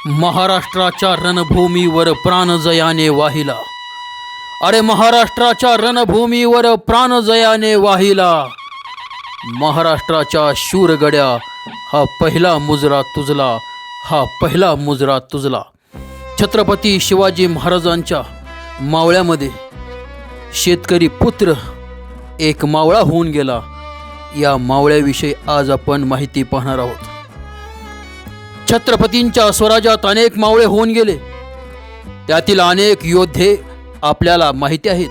महाराष्ट्राच्या रणभूमीवर प्राणजयाने वाहिला. अरे महाराष्ट्राच्या रणभूमीवर प्राणजयाने वाहिला. महाराष्ट्राच्या शूरगड्या हा पहिला मुजरा तुझला, हा पहिला मुजरा तुझला. छत्रपती शिवाजी महाराजांच्या मावळ्यामध्ये शेतकरी पुत्र एक मावळा होऊन गेला. या मावळ्याविषयी आज आपण माहिती पाहणार आहोत. छत्रपतींच्या स्वराज्यात अनेक मावळे होऊन गेले. त्यातील अनेक योद्धे आपल्याला माहिती आहेत.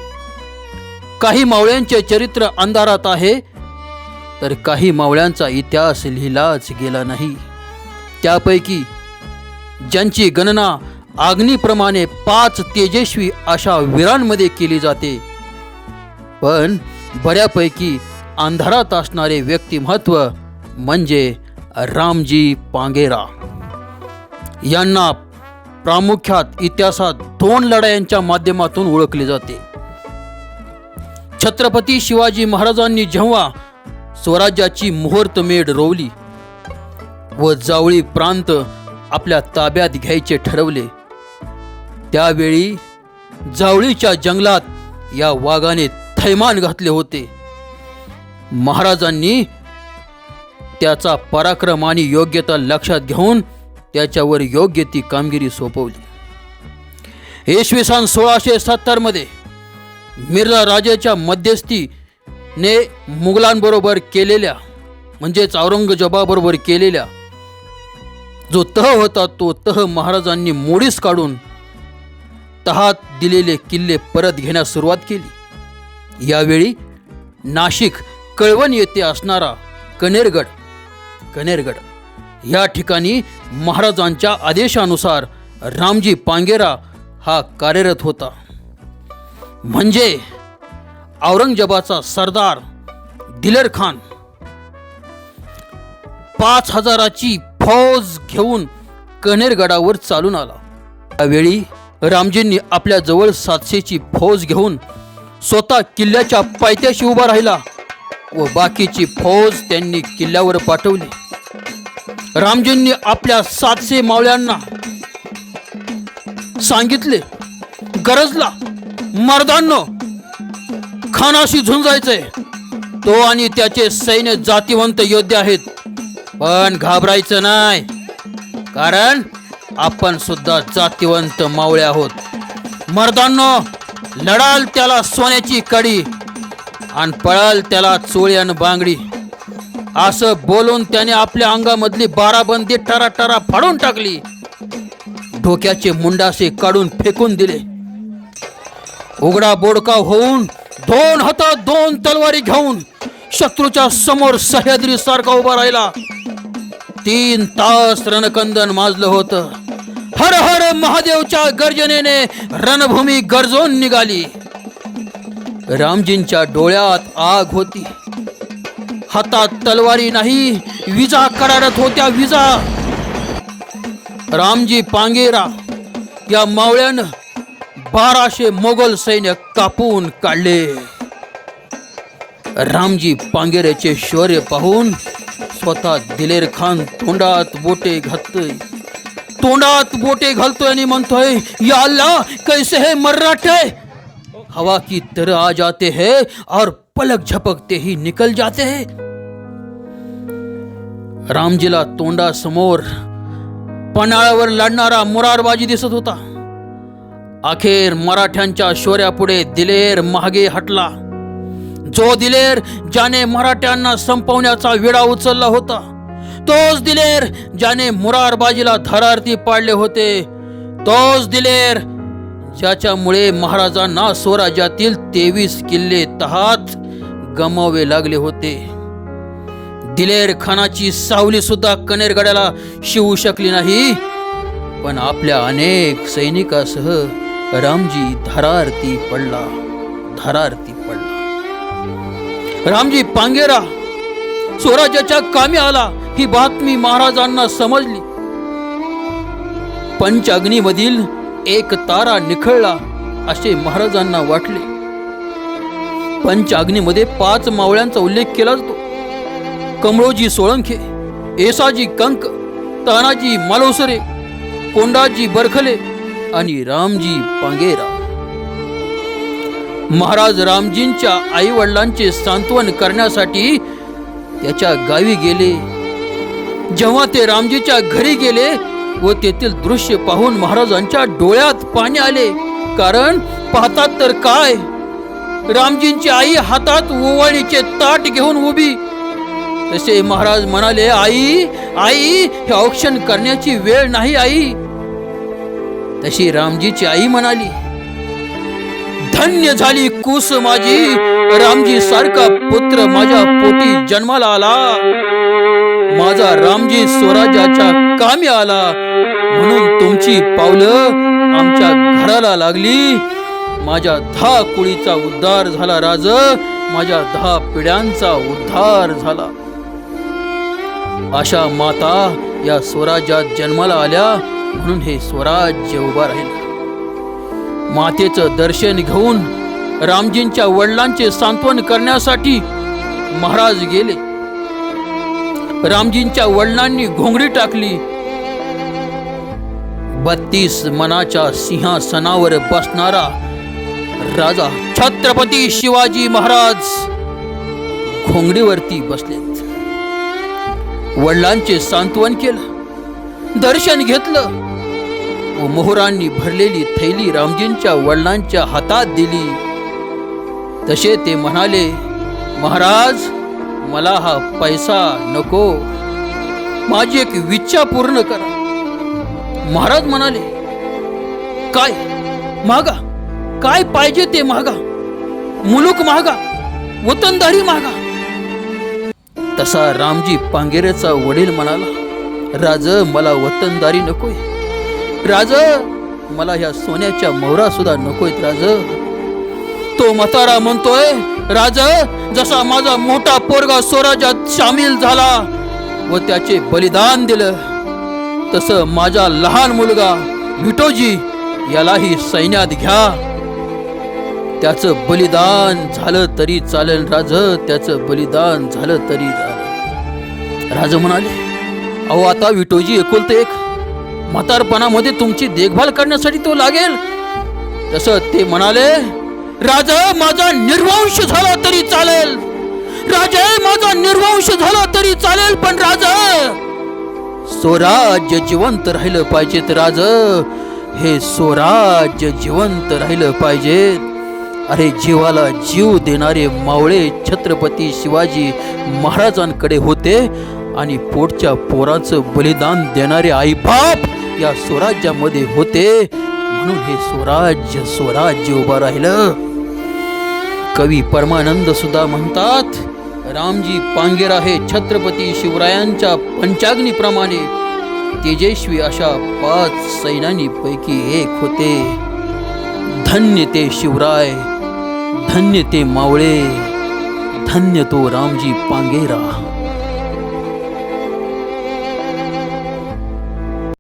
काही मावळ्यांचे चरित्र अंधारात आहे, तर काही मावळ्यांचा इतिहास लिहिलाच गेला नाही. त्यापैकी ज्यांची गणना अग्नीप्रमाणे 5 तेजस्वी अशा वीरांमध्ये केली जाते, पण बऱ्यापैकी अंधारात असणारे व्यक्तिमत्व म्हणजे रामजी पांगेरा. यांना प्रामुख्यात इतिहासात 2 लढायांच्या माध्यमातून ओळखले जाते. छत्रपती शिवाजी महाराजांनी जेव्हा स्वराज्याची मुहूर्तमेढ रोवली व जावळी प्रांत आपल्या ताब्यात घ्यायचे ठरवले, त्यावेळी जावळीच्या जंगलात या वाघाने थैमान घातले होते. महाराजांनी त्याचा पराक्रम आणि योग्यता लक्षात घेऊन त्याच्यावर योग्य ती कामगिरी सोपवली. इसवी सन 1670 मध्ये मिर्झा राजाच्या मध्यस्थीने मुघलांबरोबर केलेल्या म्हणजेच औरंगजेबाबरोबर केलेल्या जो तह होता, तो तह महाराजांनी मोडीस काढून तहात दिलेले किल्ले परत घेण्यास सुरुवात केली. यावेळी नाशिक कळवण येथे असणारा कनेरगड या ठिकाणी महाराजांच्या आदेशानुसार रामजी पांगेरा हा कार्यरत होता. म्हणजे औरंगजेबाचा सरदार दिलेर खान 5000ची फौज घेऊन कनेरगडावर चालून आला. त्यावेळी रामजींनी आपल्या जवळ 700ची फौज घेऊन स्वतः किल्ल्याच्या पायथ्याशी उभा राहिला व बाकीची फौज त्यांनी किल्ल्यावर पाठवली. रामजींनी आपल्या 700 मावळ्यांना सांगितले, गरजला मर्दांनो, खानाशी झुंजायचंय. तो आणि त्याचे सैन्य जातिवंत योद्धे आहेत, पण घाबरायचं नाही, कारण आपण सुद्धा जातिवंत मावळे आहोत. मर्दांनो, लढाल त्याला सोन्याची कडी आणि पळाल त्याला चोळी आणि बांगडी. असं बोलून त्याने आपल्या अंगामधली 12 बंदी टराटरा फाडून टाकली. डोक्याचे मुंडासे काढून फेकून दिले. उघडा बोडका होऊन 2 हातात 2 तलवारी घेऊन शत्रूच्या समोर सह्याद्री सारखा उभा राहिला. 3 तास रणकंदन माजलं होतं. हर हर महादेवच्या गर्जनेने रणभूमी गरजून निघाली. रामजींच्या डोळ्यात आग होती, हातात तलवारी नाही, विजा कडाडत होत्या, विजा. रामजी पांगेरा या मावळ्यानं 1200 मोगल सैन्य कापून काढले. रामजी पांगेऱ्याचे शौर्य पाहून स्वतः दिलेर खान तोंडात बोटे घालतोय आणि म्हणतोय, या अल्लाह, कैसे है मर्राठे, हवा की तरह आ जाते हैं और पलक झपकते ही निकल जाते हैं. रामजीला तोंडासमोर पन्हाळ्यावर लढणारा मुरारबाजी दिसत होता. अखेर मराठ्यांच्या शौर्यापुढे दिलेर मागे हटला. जो दिलेर ज्याने मराठ्यांना संपवण्याचा विडा उचलला होता, तोच दिलेर ज्याने मुरारबाजीला थरारती पाडले होते, तोच दिलेर ज्याच्यामुळे महाराजांना स्वराज्यातील 23 किल्ले तहात गमावे लागले होते. दिलेर खानाची सावली सुद्धा कनेरगडाला शिवू शकली नाही, पण आपल्या अनेक सैनिकासह रामजी थरारती पडला. रामजी पांगेरा स्वराज्याच्या कामी आला ही बातमी महाराजांना समजली. पंचअग्नीमधील एक तारा निखळला असे महाराजांना वाटले. पंचअग्नीमध्ये 5 मावळ्यांचा उल्लेख केला जातो. कमळोजी सोळंखे, येसाजी कंक, तानाजी मालवसरे, कोंडाजी बरखले आणि रामजी पांगेरा. महाराज रामजींच्या आई वडिलांचे सांत्वन करण्यासाठी त्याच्या गावी गेले. जेव्हा ते रामजीच्या घरी गेले व तेथील दृश्य पाहून महाराजांच्या डोळ्यात पाणी आले. कारण पाहतात तर काय, रामजींची आई हातात ओवाळणीचे ताट घेऊन उभी. तसे महाराज म्हणाले, आई आई, हे औक्षण करण्याची वेळ नाही आई. तशी रामजीची आई म्हणाली, धन्य झाली कूस माझी, रामजी सारखा पुत्र माझ्या पोटी जन्माला आला. माझा रामजी स्वराज्याच्या कामी आला, म्हणून तुमची पावलं आमच्या घराला लागली. माझ्या 10 कुळीचा उद्धार झाला राज, माझ्या 10 पिढ्यांचा उद्धार झाला. अशा माता या स्वराज्यात जन्माला आल्या, म्हणून हे स्वराज्य उभा राहिलं. मातेचं दर्शन घेऊन रामजींच्या वडिलांचे सांत्वन करण्यासाठी महाराज गेले. रामजींच्या वडिलांनी घोंगडी टाकली. 32 मनाच्या सिंहासनावर बसणारा राजा छत्रपती शिवाजी महाराज घोंगडीवरती बसलेत. वडिलांचे सांत्वन केलं, दर्शन घेतलं व मोहरांनी भरलेली थैली रामजींच्या वडिलांच्या हातात दिली. तसे ते म्हणाले, महाराज मला हा पैसा नको, माझी एक इच्छा पूर्ण करा. महाराज म्हणाले, काय मागा, काय पाहिजे ते मागा, मुलूक मागा, वतनदारी मागा. तसा रामजी पांगेरेचा वडील म्हणाला, राज मला वतनदारी नकोय, राज मला ह्या सोन्याच्या मोहरा सुद्धा नकोयत राज. तो म्हातारा म्हणतोय, राज जसा माझा मोठा पोरगा स्वराज्यात सामील झाला व त्याचे बलिदान दिलं, तसं माझा लहान मुलगा विठोजी यालाही सैन्यात घ्या. त्याचं बलिदान झालं तरी चालेल राज, त्याचं बलिदान झालं तरी चालेल. राज म्हणाले, अहो आता विठोजी एकुलते एक, म्हातारपणामध्ये तुमची देखभाल करण्यासाठी तो लागेल. तसं ते म्हणाले, राजा माझा निर्वंश झाला तरी चालेल, राजा माझा निर्वंश झाला तरी चालेल, पण राजा स्वराज्य जिवंत राहिलं पाहिजेत राज, हे स्वराज्य जिवंत राहिलं पाहिजेत. अरे जीवाला जीव देणारे मावळे छत्रपती शिवाजी महाराजांकडे होते आणि पोटच्या पोराचं बलिदान देणारे आईबाप या स्वराज्यामध्ये होते, म्हणून हे स्वराज्य उभं राहिलं. कवी परमानंद सुद्धा म्हणतात, रामजी पांगेरा हे छत्रपती शिवरायांच्या पंचाग्नीप्रमाणे तेजस्वी अशा 5 सैन्यांपैकी एक होते. धन्य ते शिवराय, धन्य ते मावळे, धन्य तो रामजी पांगेरा.